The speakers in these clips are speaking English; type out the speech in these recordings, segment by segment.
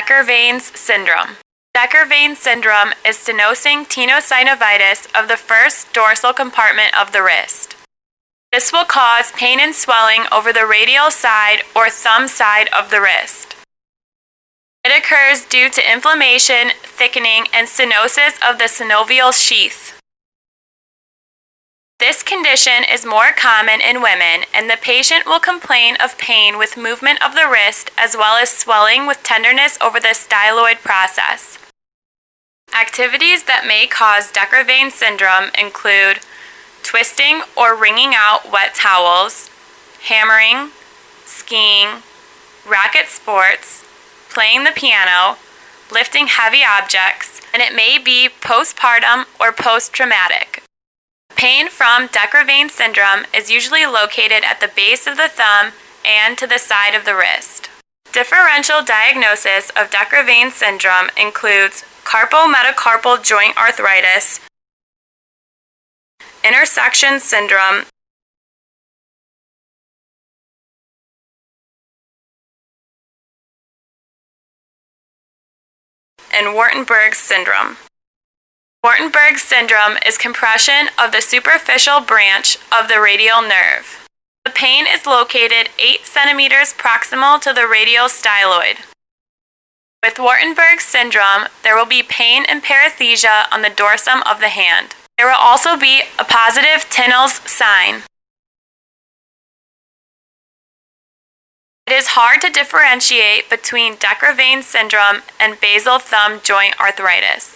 Quervain's syndrome. Quervain syndrome is Tenosynovitis of the first dorsal compartment of the wrist. This will cause pain and swelling over the radial side or thumb side of the wrist. It occurs due to inflammation, thickening, and stenosis of the synovial sheath. This condition is more common in women, and the patient will complain of pain with movement of the wrist as well as swelling with tenderness over the styloid process. Activities that may cause Quervain syndrome include twisting or wringing out wet towels, hammering, skiing, racket sports, playing the piano, lifting heavy objects, and it may be postpartum or post-traumatic. Pain from Quervain syndrome is usually located at the base of the thumb and to the side of the wrist. Differential diagnosis of Quervain syndrome includes carpometacarpal joint arthritis, intersection syndrome, and Wartenberg syndrome. Wartenberg syndrome is compression of the superficial branch of the radial nerve. The pain is located 8 centimeters proximal to the radial styloid. With Wartenberg syndrome, there will be pain and paresthesia on the dorsum of the hand. There will also be a positive Tinel's sign. It is hard to differentiate between Quervain syndrome and basal thumb joint arthritis.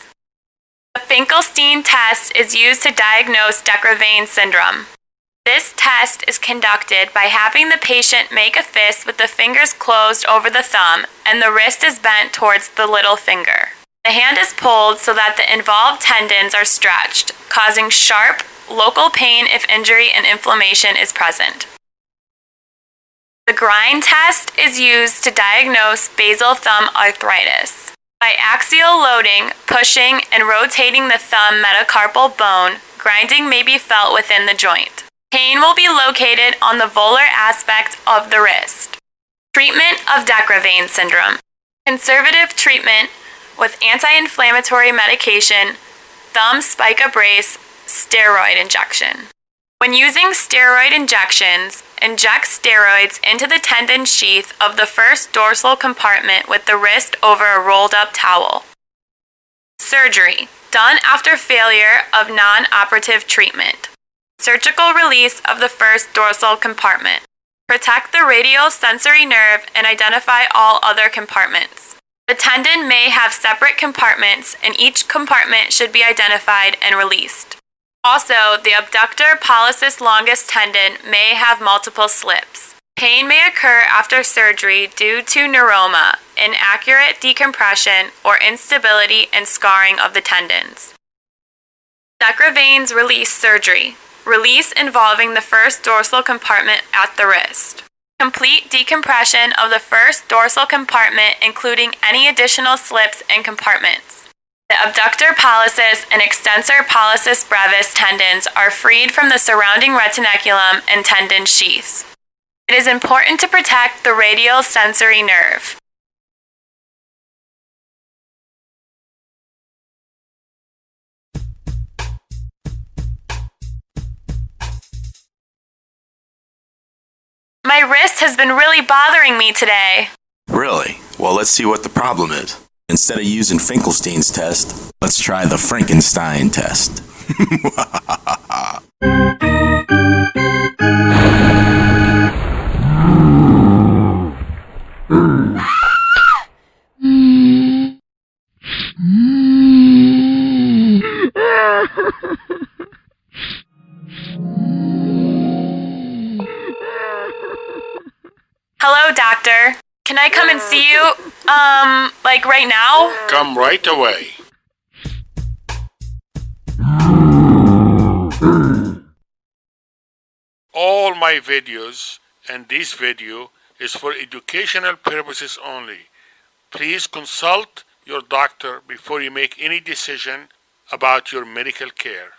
The Finkelstein test is used to diagnose Quervain syndrome. This test is conducted by having the patient make a fist with the fingers closed over the thumb and the wrist is bent towards the little finger. The hand is pulled so that the involved tendons are stretched, causing sharp, local pain if injury and inflammation is present. The grind test is used to diagnose basal thumb arthritis. By axial loading, pushing, and rotating the thumb metacarpal bone, grinding may be felt within the joint. Pain will be located on the volar aspect of the wrist. Treatment of Quervain syndrome. Conservative treatment with anti-inflammatory medication, thumb spica brace, steroid injection. When using steroid injections, inject steroids into the tendon sheath of the first dorsal compartment with the wrist over a rolled-up towel. Surgery, done after failure of non-operative treatment. Surgical release of the first dorsal compartment. Protect the radial sensory nerve and identify all other compartments. The tendon may have separate compartments, and each compartment should be identified and released. Also, the abductor pollicis longus tendon may have multiple slips. Pain may occur after surgery due to neuroma, inaccurate decompression, or instability and scarring of the tendons. Quervain's release surgery. Release involving the first dorsal compartment at the wrist. Complete decompression of the first dorsal compartment, including any additional slips and compartments. The abductor pollicis and extensor pollicis brevis tendons are freed from the surrounding retinaculum and tendon sheaths. It is important to protect the radial sensory nerve. My wrist has been really bothering me today. Really? Well, let's see what the problem is. Instead of using Finkelstein's test, let's try the Frankenstein test. Hello, doctor. Can I come and see you, like right now? Come right away. All my videos and this video is for educational purposes only. Please consult your doctor before you make any decision about your medical care.